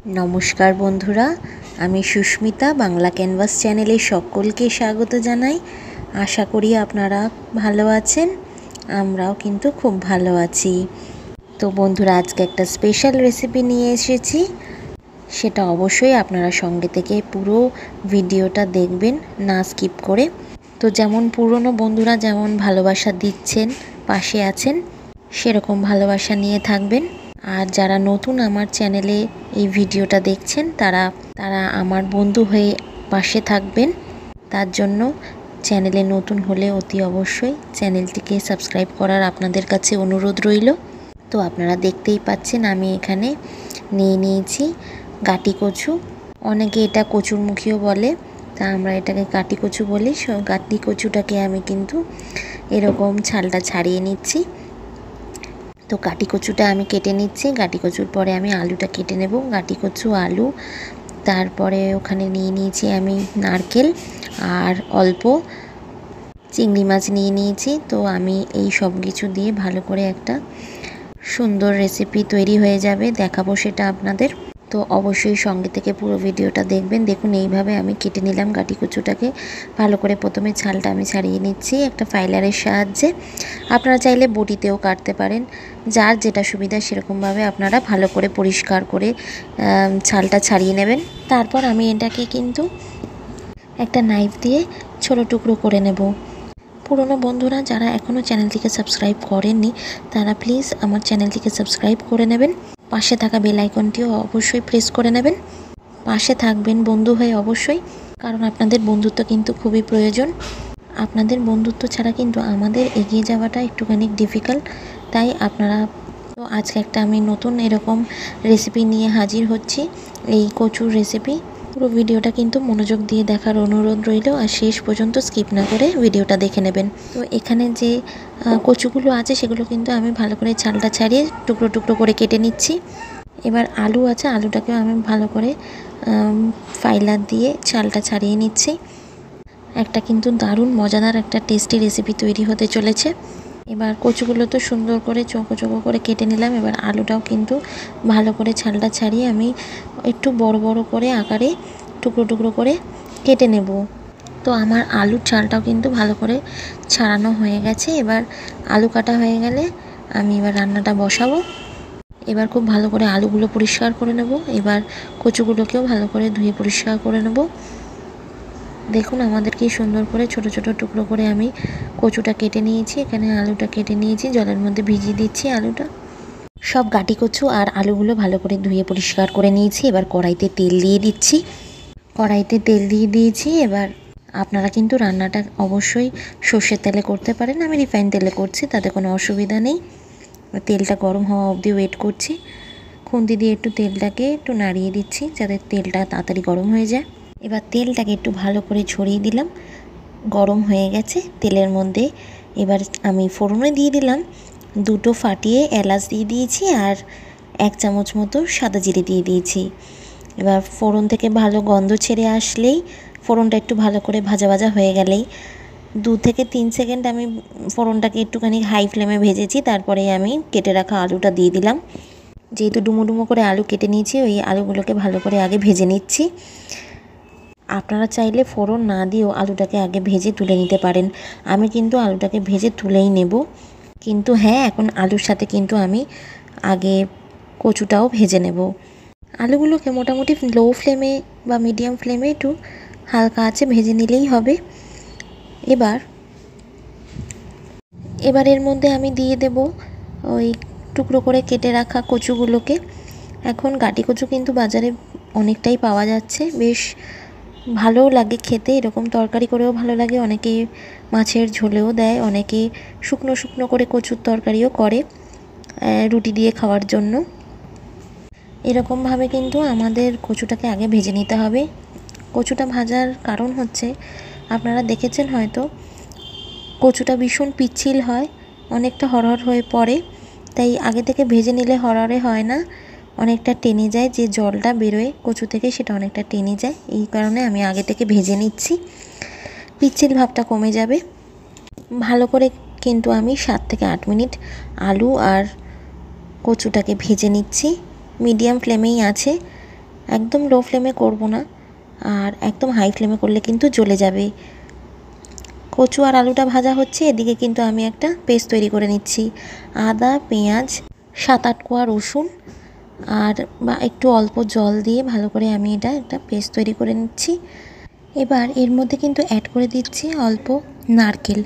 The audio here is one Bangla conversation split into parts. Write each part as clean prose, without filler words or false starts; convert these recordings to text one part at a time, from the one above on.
নমস্কার বন্ধুরা, আমি সুস্মিতা বাংলা ক্যানভাস চ্যানেলে সকলকে স্বাগত জানাই। আশা করি আপনারা ভালো আছেন, আমরাও কিন্তু খুব ভালো আছি। তো বন্ধুরা, আজকে একটা স্পেশাল রেসিপি নিয়ে এসেছি, সেটা অবশ্যই আপনারা সঙ্গে থেকে পুরো ভিডিওটা দেখবেন, না স্কিপ করে। তো যেমন পুরনো বন্ধুরা যেমন ভালোবাসা দিচ্ছেন, পাশে আছেন, সেরকম ভালোবাসা নিয়ে থাকবেন। আর যারা নতুন আমার চ্যানেলে এই ভিডিওটা দেখছেন তারা আমার বন্ধু হয়ে পাশে থাকবেন। তার জন্য চ্যানেলে নতুন হলে অতি অবশ্যই চ্যানেলটিকে সাবস্ক্রাইব করার আপনাদের কাছে অনুরোধ রইল। তো আপনারা দেখতেই পাচ্ছেন আমি এখানে নিয়ে নিয়েছি গাটি কচু। অনেকে এটা কচুরমুখীও বলে, তা আমরা এটাকে গাটি কচু বলি। গাটি কচুটাকে আমি কিন্তু এরকম ছালটা ছাড়িয়ে নিচ্ছি। তো গাটি কচুটা আমি কেটে নিচ্ছি। গাটি কচুর পরে আমি আলুটা কেটে নেব। গাটি কচু, আলু, তারপরে ওখানে নিয়ে নিয়েছি আমি নারকেল আর অল্প চিংড়ি মাছ নিয়ে নিয়েছি। তো আমি এই সব কিছু দিয়ে ভালো করে একটা সুন্দর রেসিপি তৈরি হয়ে যাবে, দেখাবো সেটা আপনাদের। তো অবশ্যই সঙ্গে থেকে পুরো ভিডিওটা দেখবেন। দেখুন এইভাবে আমি কেটে নিলাম গাটি কচুটাকে। ভালো করে প্রথমে ছালটা আমি ছাড়িয়ে নিচ্ছি একটা ফাইলারের সাহায্যে। আপনারা চাইলে বটিতেও কাটতে পারেন, যার যেটা সুবিধা সেরকমভাবে আপনারা ভালো করে পরিষ্কার করে ছালটা ছাড়িয়ে নেবেন। তারপর আমি এটাকে কিন্তু একটা নাইফ দিয়ে ছোট টুকরো করে নেব। পুরনো বন্ধুরা যারা এখনও চ্যানেলটিকে সাবস্ক্রাইব করেননি তারা প্লিজ আমার চ্যানেলটিকে সাবস্ক্রাইব করে নেবেন। পাশে থাকা বেল আইকনটিও অবশ্যই প্রেস করে নেবেন। পাশে থাকবেন বন্ধু হয়ে অবশ্যই, কারণ আপনাদের বন্ধুত্ব কিন্তু খুবই প্রয়োজন। আপনাদের বন্ধুত্ব ছাড়া কিন্তু আমাদের এগিয়ে যাওয়াটা একটুখানি ডিফিকাল্ট। তাই আপনারা, তো আজকে একটা আমি নতুন এরকম রেসিপি নিয়ে হাজির হচ্ছি, এই কচুর রেসিপি। পুরো ভিডিওটা কিন্তু মনোযোগ দিয়ে দেখার অনুরোধ রইল, আর শেষ পর্যন্ত স্কিপ না করে ভিডিওটা দেখে নেবেন। তো এখানে যে কচুগুলো আছে সেগুলো কিন্তু আমি ভালো করে ছালটা ছাড়িয়ে টুকরো টুকরো করে কেটে নিচ্ছি। এবার আলু আছে, আলুটাকেও আমি ভালো করে ফাইলার দিয়ে ছালটা ছাড়িয়ে নিচ্ছি। একটা কিন্তু দারুণ মজাদার একটা টেস্টি রেসিপি তৈরি হতে চলেছে। এবার কচুগুলো তো সুন্দর করে চৌকো চৌকো করে কেটে নিলাম। এবার আলুটাও কিন্তু ভালো করে ছালটা ছাড়িয়ে আমি একটু বড় বড় করে আকারে টুকরো টুকরো করে কেটে নেব। তো আমার আলুর ছালটাও কিন্তু ভালো করে ছাড়ানো হয়ে গেছে। এবার আলু কাটা হয়ে গেলে আমি এবার রান্নাটা বসাবো। এবার খুব ভালো করে আলুগুলো পরিষ্কার করে নেব। এবার কচুগুলোকেও ভালো করে ধুয়ে পরিষ্কার করে নেব। দেখুন আমাদের কি সুন্দর করে ছোট ছোট টুকরো করে আমি কচুটা কেটে নিয়েছি। এখানে আলুটা কেটে নিয়েছি, জলের মধ্যে ভিজিয়ে দিচ্ছি আলুটা। সব গাটি কচু আর আলুগুলো ভালো করে ধুয়ে পরিষ্কার করে নিয়েছি। এবার কড়াইতে তেল দিয়ে দিচ্ছি। কড়াইতে তেল দিয়ে দিয়েছি। এবার আপনারা কিন্তু রান্নাটা অবশ্যই সর্ষের তেলে করতে পারেন, আমি রিফাইন তেলে করছি, তাতে কোনো অসুবিধা নেই। তেলটা গরম হওয়া অবধি ওয়েট করছি। খুন্তি দিয়ে একটু তেলটাকে একটু নাড়িয়ে দিচ্ছি যাতে তেলটা তাড়াতাড়ি গরম হয়ে যায়। এবার তেলটাকে একটু ভালো করে ছড়িয়ে দিলাম। গরম হয়ে গেছে তেলের মধ্যে। এবার আমি ফোড়নে দিয়ে দিলাম দুটো ফাটিয়ে এলাচ দিয়ে দিয়েছি, আর 1 চামচ মতো সাদা জিরে দিয়ে দিয়েছি। এবার ফোড়ন থেকে ভালো গন্ধ ছেড়ে আসলেই, ফোড়নটা একটু ভালো করে ভাজা ভাজা হয়ে গেলেই 2 থেকে 3 সেকেন্ড আমি ফোড়নটাকে একটুখানি হাই ফ্লেমে ভেজেছি। তারপরে আমি কেটে রাখা আলুটা দিয়ে দিলাম। যেহেতু ডুমো ডুমো করে আলু কেটে নিয়েছি, ওই আলুগুলোকে ভালো করে আগে ভেজে নিচ্ছি। আপনারা চাইলে ফোড়ন না দিয়েও আলুটাকে আগে ভেজে তুলে নিতে পারেন। আমি কিন্তু আলুটাকে ভেজে তুলেই নেব। কিন্তু হ্যাঁ, এখন আলুর সাথে কিন্তু আমি আগে কচুটাও ভেজে নেব। আলুগুলোকে মোটামুটি লো ফ্লেমে বা মিডিয়াম ফ্লেমে একটু হালকা আঁচে ভেজে নিলেই হবে। এবার এর মধ্যে আমি দিয়ে দেব ওই টুকরো করে কেটে রাখা কচুগুলোকে। এখন গাটি কচু কিন্তু বাজারে অনেকটাই পাওয়া যাচ্ছে, বেশ ভালোও লাগে খেতে। এরকম তরকারি করেও ভালো লাগে, অনেকে মাছের ঝোলেও দেয়, অনেকে শুকনো শুকনো করে কচুর তরকারিও করে রুটি দিয়ে খাওয়ার জন্য। এরকমভাবে কিন্তু আমাদের কচুটাকে আগে ভেজে নিতে হবে। কচুটা ভাজার কারণ হচ্ছে, আপনারা দেখেছেন হয়তো, কচুটা ভীষণ পিচ্ছিল হয়, অনেকটা হরহর হয়ে পড়ে। তাই আগে থেকে ভেজে নিলে হরহরে হয় না, অনেকটা টেনে যায়। যে জলটা বেরোয় কচু থেকে সেটা অনেকটা টেনে যায়। এই কারণে আমি আগে থেকে ভেজে নিচ্ছি, পিচ্ছিল ভাবটা কমে যাবে। ভালো করে কিন্তু আমি 7 থেকে 8 মিনিট আলু আর কচুটাকে ভেজে নিচ্ছি, মিডিয়াম ফ্লেমেই আছে। একদম লো ফ্লেমে করব না, আর একদম হাই ফ্লেমে করলে কিন্তু জ্বলে যাবে। কচু আর আলুটা ভাজা হচ্ছে, এদিকে কিন্তু আমি একটা পেস্ট তৈরি করে নিচ্ছি। আদা, পেঁয়াজ, 7-8 কোয়া রসুন আর একটু অল্প জল দিয়ে ভালো করে আমি এটা একটা পেস্ট তৈরি করে নিচ্ছি। এবার এর মধ্যে কিন্তু অ্যাড করে দিচ্ছি অল্প নারকেল।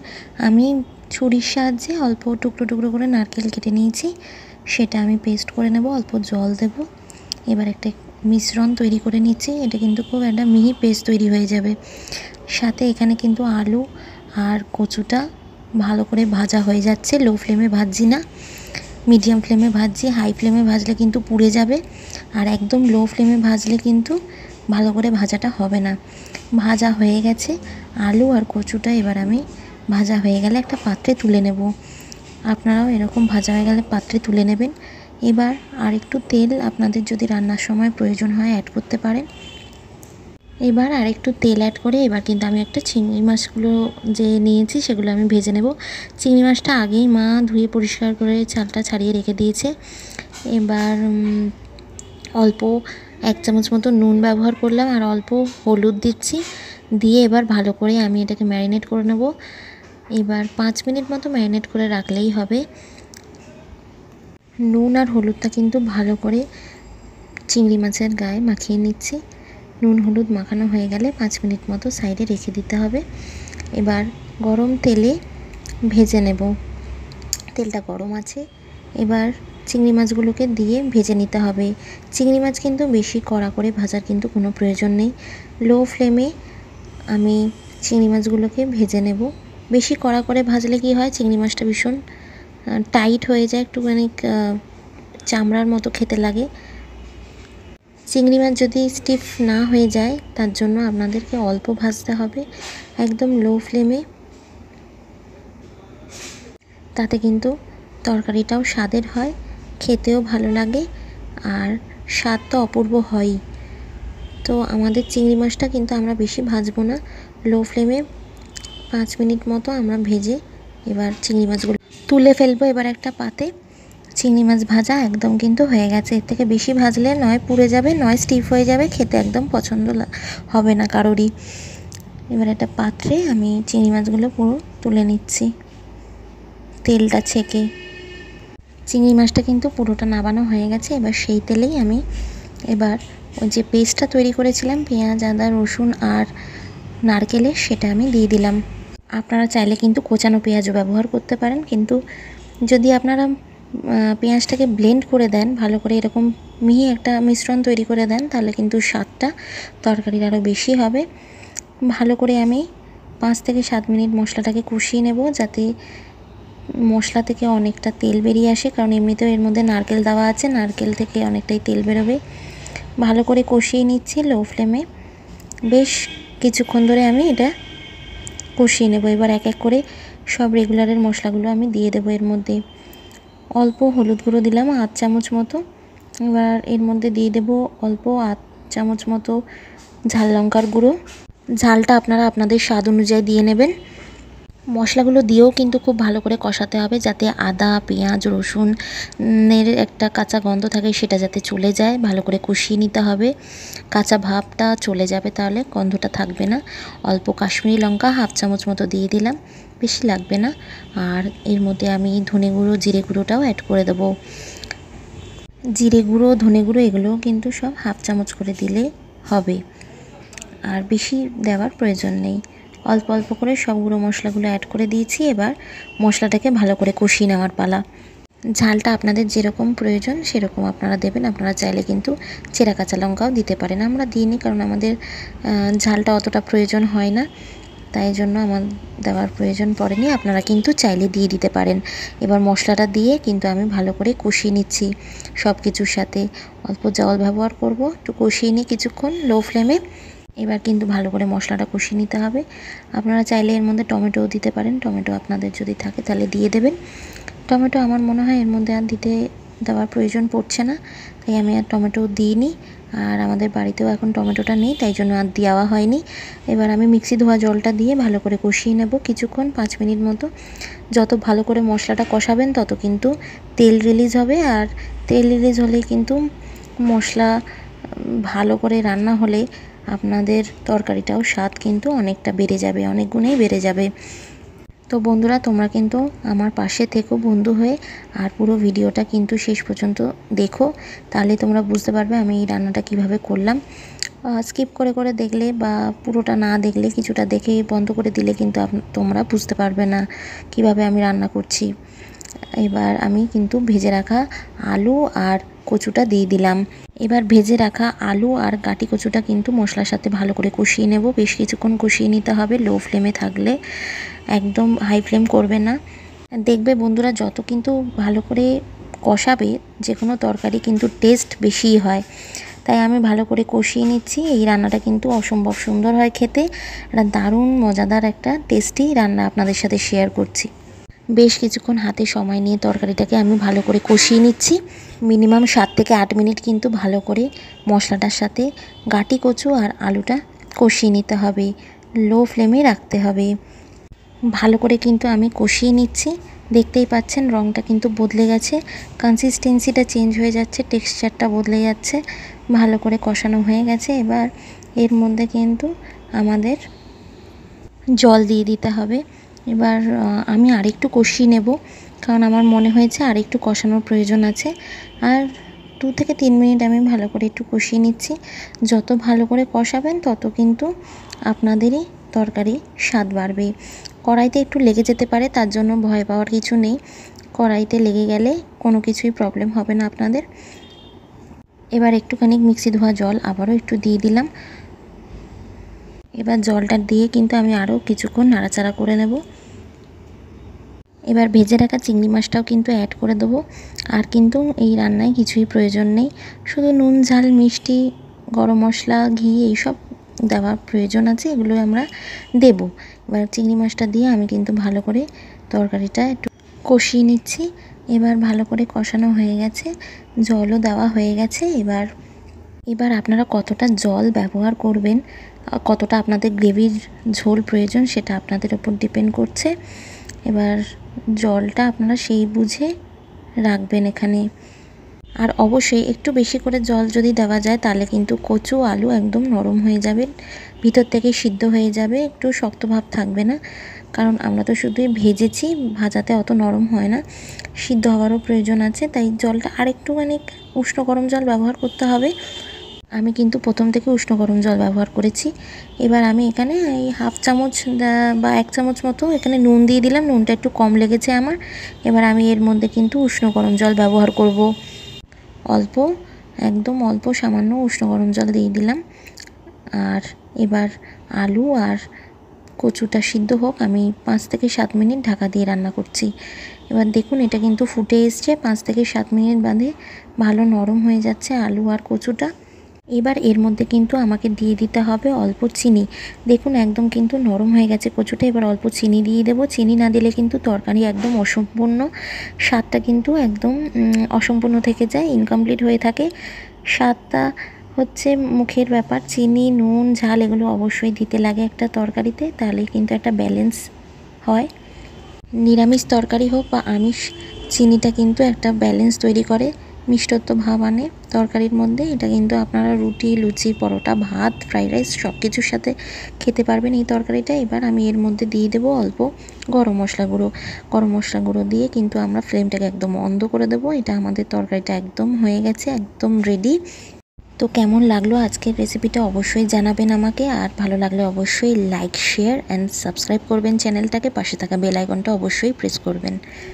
আমি ছুরির সাহায্যে অল্প টুকরো টুকরো করে নারকেল কেটে নিয়েছি, সেটা আমি পেস্ট করে নেব। অল্প জল দেব। এবার একটা মিশ্রণ তৈরি করে নিচ্ছি। এটা কিন্তু খুব একটা মিহি পেস্ট তৈরি হয়ে যাবে। সাথে এখানে কিন্তু আলু আর কচুটা ভালো করে ভাজা হয়ে যাচ্ছে। লো ফ্লেমে ভাজছি না, মিডিয়াম ফ্লেমে ভাজছি। হাই ফ্লেমে ভাজলে কিন্তু পুড়ে যাবে, আর একদম লো ফ্লেমে ভাজলে কিন্তু ভালো করে ভাজাটা হবে না। ভাজা হয়ে গেছে আলু আর কচুটা। এবার আমি ভাজা হয়ে গেলে একটা পাত্রে তুলে নেব। আপনারাও এরকম ভাজা হয়ে গেলে পাত্রে তুলে নেবেন। এবার আর একটু তেল আপনাদের যদি রান্নার সময় প্রয়োজন হয় অ্যাড করতে পারেন। এবার আর একটু তেল অ্যাড করে এবার কিন্তু আমি একটা চিংড়ি মাছগুলো যে নিয়েছি সেগুলো আমি ভেজে নেব। চিংড়ি মাছটা আগেই মা ধুয়ে পরিষ্কার করে ছালটা ছাড়িয়ে রেখে দিয়েছে। এবার অল্প 1 চামচ মতো নুন ব্যবহার করলাম আর অল্প হলুদ দিচ্ছি। দিয়ে এবার ভালো করে আমি এটাকে ম্যারিনেট করে নেব। এবার 5 মিনিট মতো ম্যারিনেট করে রাখলেই হবে। নুন আর হলুদটা কিন্তু ভালো করে চিংড়ি মাছের গায়ে মাখিয়ে নিচ্ছি। নুন হলুদ মাখানো হয়ে গেলে 5 মিনিট মতো সাইডে রেখে দিতে হবে। এবার গরম তেলে ভেজে নেব। তেলটা গরম আছে। এবার চিংড়ি মাছগুলোকে দিয়ে ভেজে নিতে হবে। চিংড়ি মাছ কিন্তু বেশি কড়া করে ভাজার কিন্তু কোনো প্রয়োজন নেই। লো ফ্লেমে আমি চিংড়ি মাছগুলোকে ভেজে নেব। বেশি কড়া করে ভাজলে কি হয়, চিংড়ি মাছটা ভীষণ টাইট হয়ে যায়, একটুখানি চামড়ার মতো খেতে লাগে। চিংড়ি মাছ যদি স্টিফ না হয়ে যায় তার জন্য আপনাদেরকে অল্প ভাজতে হবে, একদম লো ফ্লেমে। তাতে কিন্তু তরকারিটাও স্বাদের হয়, খেতেও ভালো লাগে, আর স্বাদ তো অপূর্ব হয়ই। তো আমাদের চিংড়ি মাছটা কিন্তু আমরা বেশি ভাজবো না, লো ফ্লেমে 5 মিনিট মতো আমরা ভেজে এবার চিংড়ি মাছগুলো তুলে ফেলবো। এবার একটা পাতে চিংড়ি মাছ ভাজা একদম কিন্তু হয়ে গেছে। এর থেকে বেশি ভাজলে নয় পুড়ে যাবে, নয় স্টিফ হয়ে যাবে, খেতে একদম পছন্দ হবে না কারোরই। এবার একটা পাত্রে আমি চিংড়ি মাছগুলো পুরো তুলে নিচ্ছি তেলটা ছেঁকে। চিংড়ি মাছটা কিন্তু পুরোটা নাবানো হয়ে গেছে। এবার সেই তেলেই আমি এবার ওই যে পেস্টটা তৈরি করেছিলাম পেঁয়াজ, আদা, রসুন আর নারকেলের, সেটা আমি দিয়ে দিলাম। আপনারা চাইলে কিন্তু কোচানো পেঁয়াজও ব্যবহার করতে পারেন, কিন্তু যদি আপনারা পেঁয়াজটাকে ব্লেন্ড করে দেন, ভালো করে এরকম মিহি একটা মিশ্রণ তৈরি করে দেন, তাহলে কিন্তু স্বাদটা তরকারির আরও বেশি হবে। ভালো করে আমি 5 থেকে 7 মিনিট মশলাটাকে কষিয়ে নেব, যাতে মশলা থেকে অনেকটা তেল বেরিয়ে আসে, কারণ এমনিতেও এর মধ্যে নারকেল দেওয়া আছে, নারকেল থেকে অনেকটাই তেল বেরোবে। ভালো করে কষিয়ে নিচ্ছি লো ফ্লেমে। বেশ কিছুক্ষণ ধরে আমি এটা কষিয়ে নেব। এবার এক এক করে সব রেগুলারের মশলাগুলো আমি দিয়ে দেবো এর মধ্যে। অল্প হলুদ গুঁড়ো দিলাম 8 চামচ মতো। এবার এর মধ্যে দিয়ে দেবো অল্প 8 চামচ মতো ঝাল লঙ্কার গুঁড়ো। ঝালটা আপনারা আপনাদের স্বাদ অনুযায়ী দিয়ে নেবেন। মশলাগুলো দিয়েও কিন্তু খুব ভালো করে কষাতে হবে, যাতে আদা, পেঁয়াজ, রসুনের একটা কাঁচা গন্ধ থাকে সেটা যাতে চলে যায়। ভালো করে কষিয়ে নিতে হবে, কাঁচা ভাবটা চলে যাবে, তাহলে গন্ধটা থাকবে না। অল্প কাশ্মীরি লঙ্কা 1/2 চামচ মতো দিয়ে দিলাম, বেশি লাগবে না। আর এর মধ্যে আমি ধনে গুঁড়ো, জিরে গুঁড়োটাও অ্যাড করে দেবো। জিরে গুঁড়ো, ধনে গুঁড়ো এগুলোও কিন্তু সব 1/2 চামচ করে দিলে হবে, আর বেশি দেওয়ার প্রয়োজন নেই। অল্প অল্প করে সব গুঁড়ো মশলাগুলো অ্যাড করে দিয়েছি। এবার মশলাটাকে ভালো করে কষিয়ে নেওয়ার পালা। ঝালটা আপনাদের যেরকম প্রয়োজন সেরকম আপনারা দেবেন। আপনারা চাইলে কিন্তু চেরা কাঁচা লঙ্কাও দিতে পারেন। আমরা দিইনি, কারণ আমাদের ঝালটা অতটা প্রয়োজন হয় না, তাই জন্য আমার দেওয়ার প্রয়োজন পড়েনি। আপনারা কিন্তু চাইলে দিয়ে দিতে পারেন। এবার মশলাটা দিয়ে কিন্তু আমি ভালো করে কষিয়ে নিচ্ছি সব কিছুর সাথে। অল্প জল ব্যবহার করব, একটু কষিয়ে নিই কিছুক্ষণ লো ফ্লেমে। এবার কিন্তু ভালো করে মশলাটা কষিয়ে নিতে হবে। আপনারা চাইলে এর মধ্যে টমেটোও দিতে পারেন, টমেটো আপনাদের যদি থাকে তাহলে দিয়ে দেবেন। টমেটো আমার মনে হয় এর মধ্যে আর দেওয়ার প্রয়োজন পড়ছে না, তাই আমি আর টমেটো দিইনি। আর আমাদের বাড়িতেও এখন টমেটোটা নেই, তাই জন্য আর দেওয়া হয়নি। এবার আমি মিক্সি ধোয়া জলটা দিয়ে ভালো করে কষিয়ে নেব কিছুক্ষণ, 5 মিনিট মতো। যত ভালো করে মশলাটা কষাবেন তত কিন্তু তেল রিলিজ হবে, আর তেল রিলিজ হলেই কিন্তু মশলা ভালো করে রান্না হলে আপনাদের তরকারিটাও স্বাদ কিন্তু অনেকটা বেড়ে যাবে, অনেক গুণেই বেড়ে যাবে। তো বন্ধুরা, তোমরা কিন্তু আমার পাশে থেকো বন্ধু হয়ে, আর পুরো ভিডিওটা কিন্তু শেষ পর্যন্ত দেখো, তাহলে তোমরা বুঝতে পারবে আমি এই রান্নাটা কিভাবে করলাম। স্কিপ করে করে দেখলে বা পুরোটা না দেখলে, কিছুটা দেখে বন্ধ করে দিলে কিন্তু তোমরা বুঝতে পারবে না কিভাবে আমি রান্না করছি। এবার আমি কিন্তু ভেজে রাখা আলু আর কচুটা দিয়ে দিলাম। এবার ভেজে রাখা আলু আর গাটি কচুটা কিন্তু মশলার সাথে ভালো করে কষিয়ে নেব। বেশ কিছুক্ষণ কষিয়ে নিতে হবে, লো ফ্লেমে থাকলে, একদম হাই ফ্লেম করবে না। দেখবে বন্ধুরা, যত কিন্তু ভালো করে কষাবে যে কোনো তরকারি কিন্তু টেস্ট বেশিই হয়। তাই আমি ভালো করে কষিয়ে নিচ্ছি। এই রান্নাটা কিন্তু অসম্ভব সুন্দর হয় খেতে, একটা দারুণ মজাদার একটা টেস্টি রান্না আপনাদের সাথে শেয়ার করছি। বেশ কিছুক্ষণ হাতে সময় নিয়ে তরকারিটাকে আমি ভালো করে কষিয়ে নিচ্ছি। মিনিমাম 7 থেকে 8 মিনিট কিন্তু ভালো করে মশলাটার সাথে গাটি কচু আর আলুটা কষিয়ে নিতে হবে, লো ফ্লেমে রাখতে হবে। ভালো করে কিন্তু আমি কষিয়ে নিচ্ছি। দেখতেই পাচ্ছেন রঙটা কিন্তু বদলে গেছে, কনসিস্টেন্সিটা চেঞ্জ হয়ে যাচ্ছে, টেক্সচারটা বদলে যাচ্ছে। ভালো করে কষানো হয়ে গেছে। এবার এর মধ্যে কিন্তু আমাদের জল দিয়ে দিতে হবে। এবার আমি আরেকটু কষিয়ে নেব, কারণ আমার মনে হয়েছে আরেকটু কষানোর প্রয়োজন আছে। আর 2 থেকে 3 মিনিট আমি ভালো করে একটু কষিয়ে নিচ্ছি। যত ভালো করে কষাবেন তত কিন্তু আপনাদেরই তরকারি স্বাদ বাড়বে। কড়াইতে একটু লেগে যেতে পারে, তার জন্য ভয় পাওয়ার কিছু নেই। কড়াইতে লেগে গেলে কোনো কিছুই প্রবলেম হবে না আপনাদের। এবার একটুখানি মিক্সি ধোয়া জল আবারও একটু দিয়ে দিলাম। এবার জলটা দিয়ে কিন্তু আমি আরও কিছুক্ষণ নাড়াচাড়া করে নেব। এবার ভেজে রাখা চিংড়ি মাছটাও কিন্তু অ্যাড করে দেবো। আর কিন্তু এই রান্নায় কিছুই প্রয়োজন নেই, শুধু নুন, ঝাল, মিষ্টি, গরম মশলা, ঘি এইসব দেওয়ার প্রয়োজন আছে, এগুলো আমরা দেব। এবার চিংড়ি মাছটা দিয়ে আমি কিন্তু ভালো করে তরকারিটা একটু কষিয়ে নিচ্ছি। এবার ভালো করে কষানো হয়ে গেছে, জলও দেওয়া হয়ে গেছে। এবার আপনারা কতটা জল ব্যবহার করবেন, কতটা আপনাদের গ্রেভির ঝোল প্রয়োজন, সেটা আপনাদের উপর ডিপেন্ড করছে। এবার জলটা আপনারা সেই বুঝে রাখবেন এখানে। আর অবশ্যই একটু বেশি করে জল যদি দেওয়া যায় তাহলে কিন্তু কচু আলু একদম নরম হয়ে যাবে, ভিতর থেকে সিদ্ধ হয়ে যাবে, একটু শক্ত ভাব থাকবে না। কারণ আমরা তো শুধুই ভেজেছি, ভাজাতে অত নরম হয় না, সিদ্ধ হওয়ারও প্রয়োজন আছে। তাই জলটা আরেকটুখানি উষ্ণ গরম জল ব্যবহার করতে হবে। আমি কিন্তু প্রথম থেকে উষ্ণ গরম জল ব্যবহার করেছি। এবার আমি এখানে এই হাফ চামচ বা 1 চামচ মতো এখানে নুন দিয়ে দিলাম, নুনটা একটু কম লেগেছে আমার। এবার আমি এর মধ্যে কিন্তু উষ্ণ গরম জল ব্যবহার করব। অল্প, একদম অল্প সামান্য উষ্ণ গরম জল দিয়ে দিলাম। আর এবার আলু আর কচুটা সিদ্ধ হোক, আমি 5 থেকে 7 মিনিট ঢাকা দিয়ে রান্না করছি। এবার দেখুন এটা কিন্তু ফুটে এসছে, 5 থেকে 7 মিনিট বাদে ভালো নরম হয়ে যাচ্ছে আলু আর কচুটা। এবার এর মধ্যে কিন্তু আমাকে দিয়ে দিতে হবে অল্প চিনি। দেখুন একদম কিন্তু নরম হয়ে গেছে কচুটা। এবার অল্প চিনি দিয়ে দেবো। চিনি না দিলে কিন্তু তরকারি একদম অসম্পূর্ণ, স্বাদটা কিন্তু একদম অসম্পূর্ণ থেকে যায়, ইনকমপ্লিট হয়ে থাকে। স্বাদটা হচ্ছে মুখের ব্যাপার, চিনি, নুন, ঝাল এগুলো অবশ্যই দিতে লাগে একটা তরকারিতে, তাহলে কিন্তু একটা ব্যালেন্স হয়। নিরামিষ তরকারি হোক বা আমিষ, চিনিটা কিন্তু একটা ব্যালেন্স তৈরি করে, মিষ্টত্ব ভাব আনে তরকারির মধ্যে। এটা কিন্তু আপনারা রুটি, লুচি, পরোটা, ভাত, ফ্রাইড রাইস সব কিছুর সাথে খেতে পারবেন এই তরকারিটা। এবার আমি এর মধ্যে দিয়ে দেবো অল্প গরম মশলা গুঁড়ো। গরম মশলা গুঁড়ো দিয়ে কিন্তু আমরা ফ্লেমটাকে একদম বন্ধ করে দেবো। এটা আমাদের তরকারিটা একদম হয়ে গেছে, একদম রেডি। তো কেমন লাগলো আজকের রেসিপিটা অবশ্যই জানাবেন আমাকে। আর ভালো লাগলে অবশ্যই লাইক, শেয়ার অ্যান্ড সাবস্ক্রাইব করবেন চ্যানেলটাকে, পাশে থাকা বেল আইকনটা অবশ্যই প্রেস করবেন।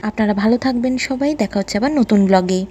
আপনারা ভালো থাকবেন সবাই, দেখা হচ্ছে আবার নতুন ব্লগে।